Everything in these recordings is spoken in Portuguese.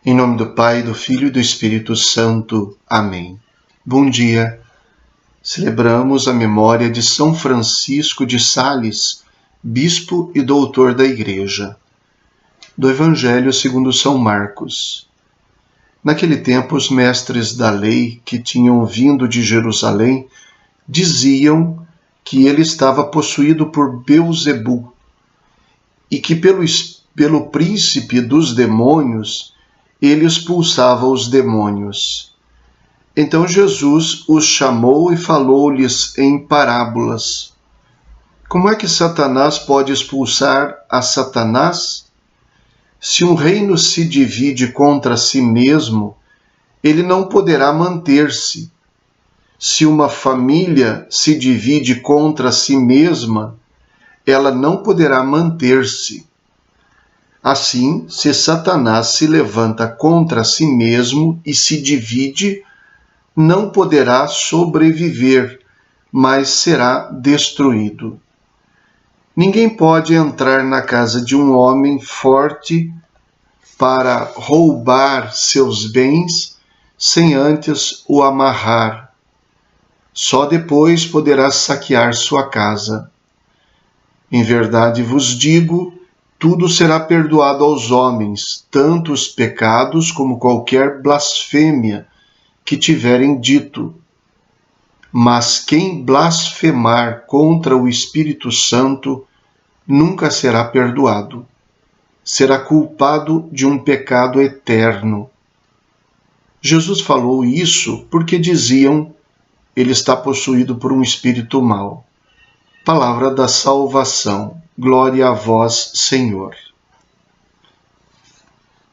Em nome do Pai, do Filho e do Espírito Santo. Amém. Bom dia. Celebramos a memória de São Francisco de Sales, bispo e doutor da Igreja. Do Evangelho segundo São Marcos. Naquele tempo, os mestres da lei que tinham vindo de Jerusalém diziam que ele estava possuído por Beelzebu e que pelo príncipe dos demônios ele expulsava os demônios. Então Jesus os chamou e falou-lhes em parábolas. Como é que Satanás pode expulsar a Satanás? Se um reino se divide contra si mesmo, ele não poderá manter-se. Se uma família se divide contra si mesma, ela não poderá manter-se. Assim, se Satanás se levanta contra si mesmo e se divide, não poderá sobreviver, mas será destruído. Ninguém pode entrar na casa de um homem forte para roubar seus bens sem antes o amarrar. Só depois poderá saquear sua casa. Em verdade vos digo, tudo será perdoado aos homens, tanto os pecados como qualquer blasfêmia que tiverem dito. Mas quem blasfemar contra o Espírito Santo nunca será perdoado. Será culpado de um pecado eterno. Jesus falou isso porque diziam: ele está possuído por um espírito mau. Palavra da salvação. Glória a vós, Senhor.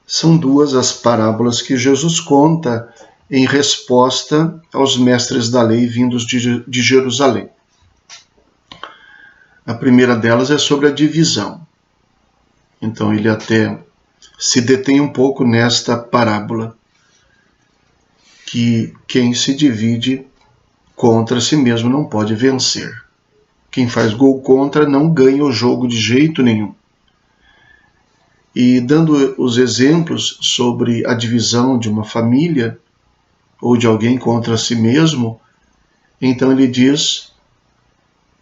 São duas as parábolas que Jesus conta em resposta aos mestres da lei vindos de Jerusalém. A primeira delas é sobre a divisão. Então ele até se detém um pouco nesta parábola, que quem se divide contra si mesmo não pode vencer. Quem faz gol contra não ganha o jogo de jeito nenhum. E dando os exemplos sobre a divisão de uma família ou de alguém contra si mesmo, então ele diz: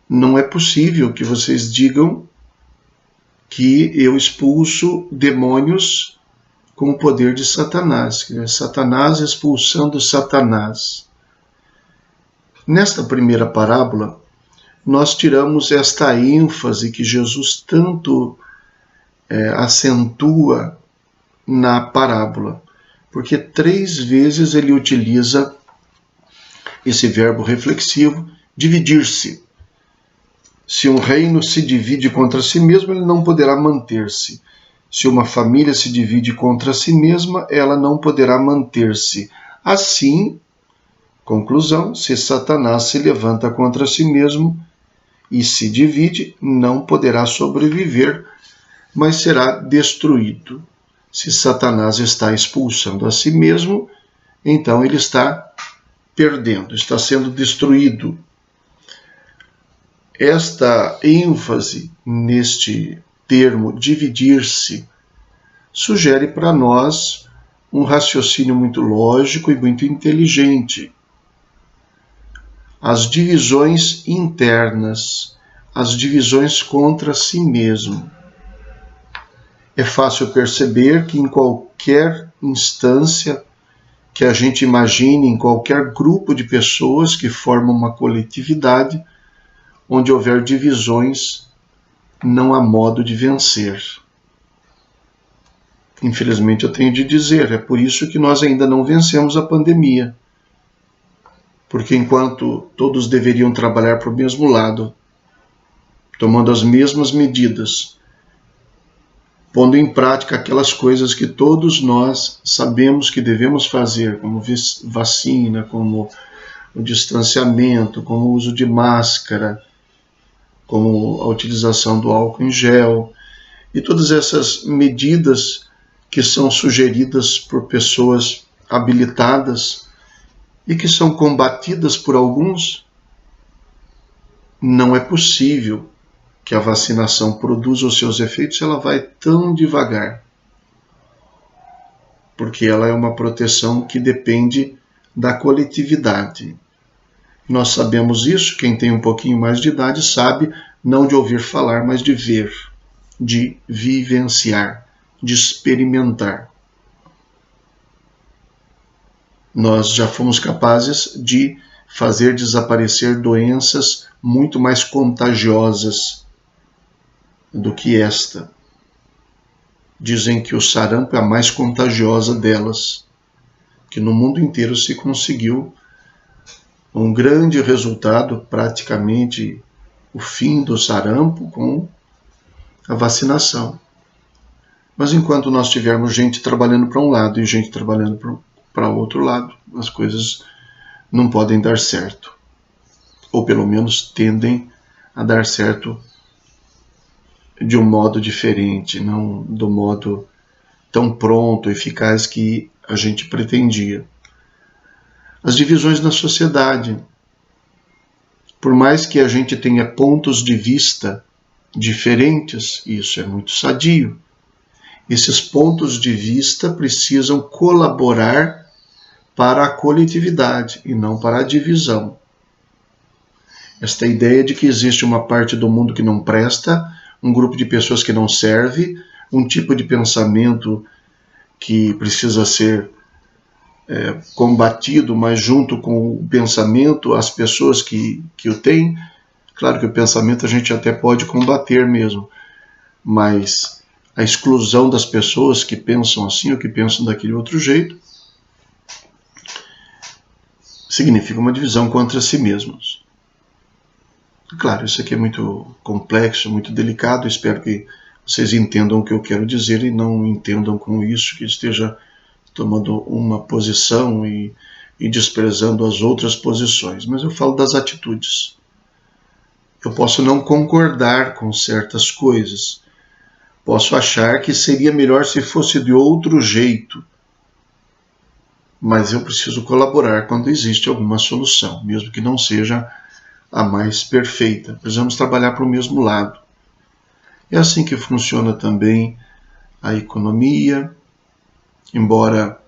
não é possível que vocês digam que eu expulso demônios com o poder de Satanás, que é Satanás expulsando Satanás. Nesta primeira parábola, nós tiramos esta ênfase que Jesus tanto acentua na parábola, porque 3 vezes ele utiliza esse verbo reflexivo, dividir-se. Se um reino se divide contra si mesmo, ele não poderá manter-se. Se uma família se divide contra si mesma, ela não poderá manter-se. Assim, conclusão, se Satanás se levanta contra si mesmo e se divide, não poderá sobreviver, mas será destruído. Se Satanás está expulsando a si mesmo, então ele está perdendo, está sendo destruído. Esta ênfase neste termo dividir-se sugere para nós um raciocínio muito lógico e muito inteligente. As divisões internas, as divisões contra si mesmo. É fácil perceber que em qualquer instância que a gente imagine, em qualquer grupo de pessoas que formam uma coletividade, onde houver divisões, não há modo de vencer. Infelizmente eu tenho de dizer, é por isso que nós ainda não vencemos a pandemia. Porque enquanto todos deveriam trabalhar para o mesmo lado, tomando as mesmas medidas, pondo em prática aquelas coisas que todos nós sabemos que devemos fazer, como vacina, como o distanciamento, como o uso de máscara, como a utilização do álcool em gel, e todas essas medidas que são sugeridas por pessoas habilitadas e que são combatidas por alguns, não é possível que a vacinação produza os seus efeitos, ela vai tão devagar. porque ela é uma proteção que depende da coletividade. Nós sabemos isso, quem tem um pouquinho mais de idade sabe, não de ouvir falar, mas de ver, de vivenciar, de experimentar. Nós já fomos capazes de fazer desaparecer doenças muito mais contagiosas do que esta. Dizem que o sarampo é a mais contagiosa delas, que no mundo inteiro se conseguiu um grande resultado, praticamente o fim do sarampo com a vacinação. Mas enquanto nós tivermos gente trabalhando para um lado e gente trabalhando para outro lado, as coisas não podem dar certo. Ou pelo menos tendem a dar certo de um modo diferente, não do modo tão pronto, eficaz que a gente pretendia. As divisões na sociedade. Por mais que a gente tenha pontos de vista diferentes, isso é muito sadio, esses pontos de vista precisam colaborar para a coletividade e não para a divisão. Esta ideia de que existe uma parte do mundo que não presta, um grupo de pessoas que não serve, um tipo de pensamento que precisa ser combatido, mas junto com o pensamento, as pessoas que o têm. Claro que o pensamento a gente até pode combater mesmo, mas a exclusão das pessoas que pensam assim ou que pensam daquele outro jeito significa uma divisão contra si mesmos. Claro, isso aqui é muito complexo, muito delicado, espero que vocês entendam o que eu quero dizer e não entendam com isso que esteja tomando uma posição e desprezando as outras posições, mas eu falo das atitudes. Eu posso não concordar com certas coisas, posso achar que seria melhor se fosse de outro jeito, mas eu preciso colaborar quando existe alguma solução, mesmo que não seja a mais perfeita. Precisamos trabalhar para o mesmo lado. É assim que funciona também a economia, embora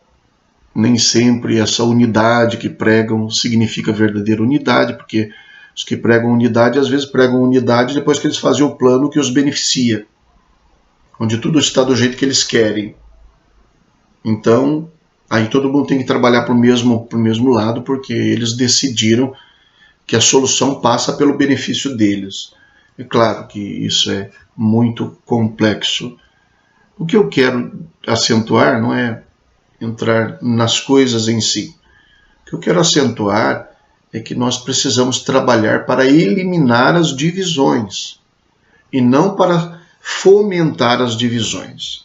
nem sempre essa unidade que pregam significa verdadeira unidade, porque os que pregam unidade, às vezes pregam unidade depois que eles fazem o plano que os beneficia, onde tudo está do jeito que eles querem. Então, aí todo mundo tem que trabalhar para o mesmo lado, porque eles decidiram que a solução passa pelo benefício deles. É claro que isso é muito complexo. O que eu quero acentuar não é entrar nas coisas em si. O que eu quero acentuar é que nós precisamos trabalhar para eliminar as divisões e não para fomentar as divisões.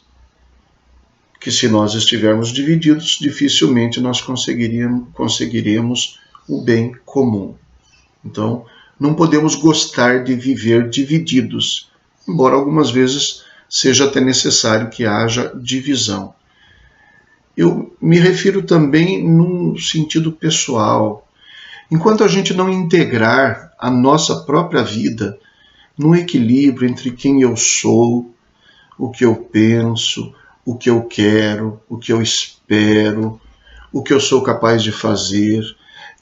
Que se nós estivermos divididos, dificilmente nós conseguiremos o bem comum. Então, não podemos gostar de viver divididos, embora algumas vezes seja até necessário que haja divisão. Eu me refiro também num sentido pessoal. Enquanto a gente não integrar a nossa própria vida num equilíbrio entre quem eu sou, o que eu penso, o que eu quero, o que eu espero, o que eu sou capaz de fazer,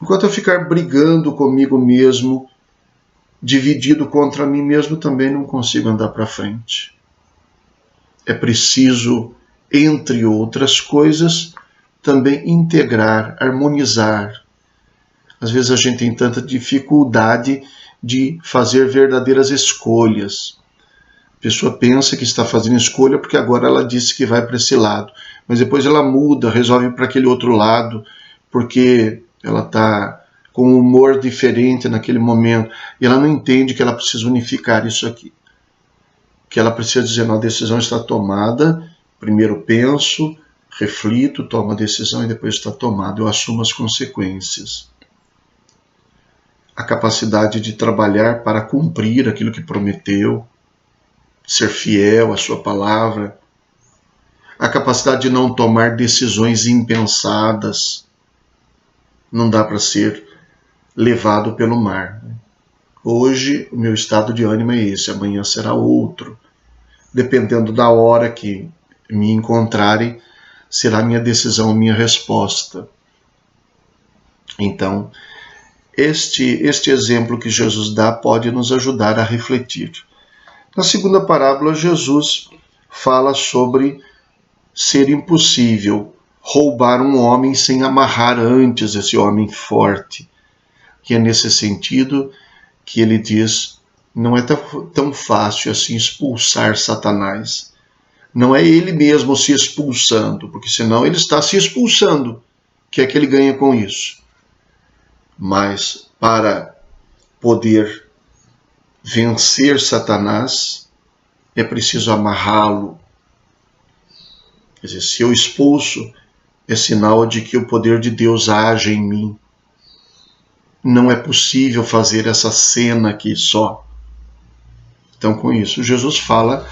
enquanto eu ficar brigando comigo mesmo, dividido contra mim mesmo, também não consigo andar para frente. É preciso, entre outras coisas, também integrar, harmonizar. Às vezes a gente tem tanta dificuldade de fazer verdadeiras escolhas. A pessoa pensa que está fazendo escolha porque agora ela disse que vai para esse lado, mas depois ela muda, resolve para aquele outro lado, porque ela está com um humor diferente naquele momento, e ela não entende que ela precisa unificar isso aqui. Que ela precisa dizer, não, a decisão está tomada, primeiro penso, reflito, tomo a decisão e depois está tomada, eu assumo as consequências. A capacidade de trabalhar para cumprir aquilo que prometeu, ser fiel à sua palavra, a capacidade de não tomar decisões impensadas. Não dá para ser levado pelo mar. Hoje o meu estado de ânimo é esse, amanhã será outro. Dependendo da hora que me encontrarem, será minha decisão, minha resposta. Então, este exemplo que Jesus dá pode nos ajudar a refletir. Na segunda parábola, Jesus fala sobre ser impossível roubar um homem sem amarrar antes esse homem forte. Que é nesse sentido que ele diz, não é tão fácil assim expulsar Satanás. Não é ele mesmo se expulsando, porque senão ele está se expulsando. O que é que ele ganha com isso? Mas para poder vencer Satanás, é preciso amarrá-lo. Quer dizer, se eu expulso, é sinal de que o poder de Deus age em mim. Não é possível fazer essa cena aqui só. Então, com isso, Jesus fala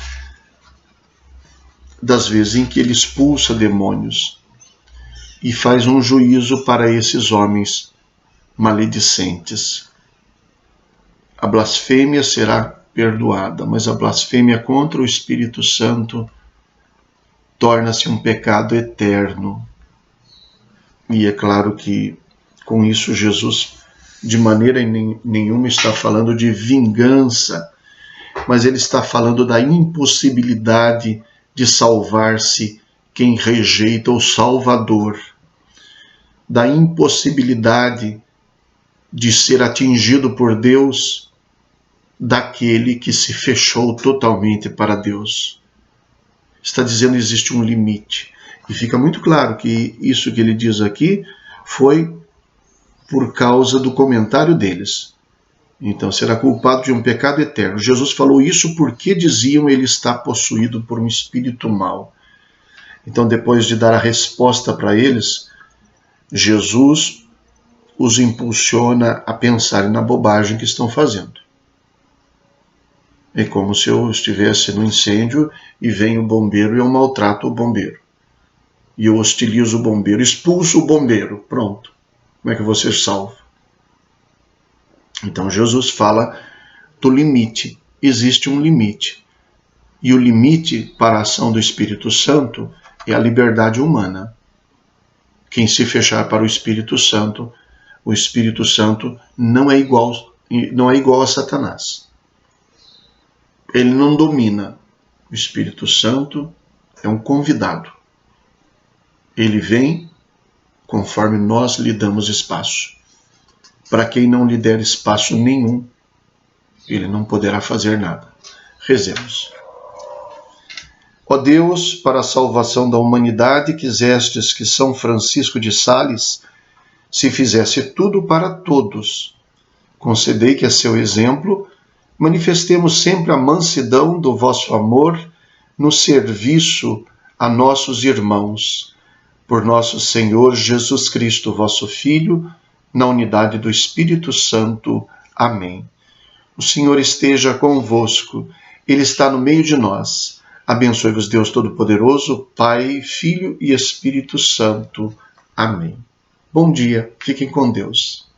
das vezes em que ele expulsa demônios e faz um juízo para esses homens maledicentes. A blasfêmia será perdoada, mas a blasfêmia contra o Espírito Santo torna-se um pecado eterno. E é claro que com isso Jesus de maneira nenhuma está falando de vingança, mas ele está falando da impossibilidade de salvar-se quem rejeita o Salvador, da impossibilidade de ser atingido por Deus daquele que se fechou totalmente para Deus. Está dizendo que existe um limite. E fica muito claro que isso que ele diz aqui foi por causa do comentário deles. Então será culpado de um pecado eterno. Jesus falou isso porque diziam ele está possuído por um espírito mau. Então depois de dar a resposta para eles, Jesus os impulsiona a pensarem na bobagem que estão fazendo. É como se eu estivesse no incêndio e vem o bombeiro e eu maltrato o bombeiro. E eu hostilizo o bombeiro, expulso o bombeiro. Pronto. Como é que você salva? Então Jesus fala do limite. Existe um limite. E o limite para a ação do Espírito Santo é a liberdade humana. Quem se fechar para o Espírito Santo não é igual a Satanás. Ele não domina. O Espírito Santo é um convidado. Ele vem conforme nós lhe damos espaço. Para quem não lhe der espaço nenhum, ele não poderá fazer nada. Rezemos. Ó Deus, para a salvação da humanidade, quisestes que São Francisco de Sales se fizesse tudo para todos. Concedei que a seu exemplo manifestemos sempre a mansidão do vosso amor no serviço a nossos irmãos. Por nosso Senhor Jesus Cristo, vosso Filho, na unidade do Espírito Santo. Amém. O Senhor esteja convosco. Ele está no meio de nós. Abençoe-vos Deus Todo-Poderoso, Pai, Filho e Espírito Santo. Amém. Bom dia. Fiquem com Deus.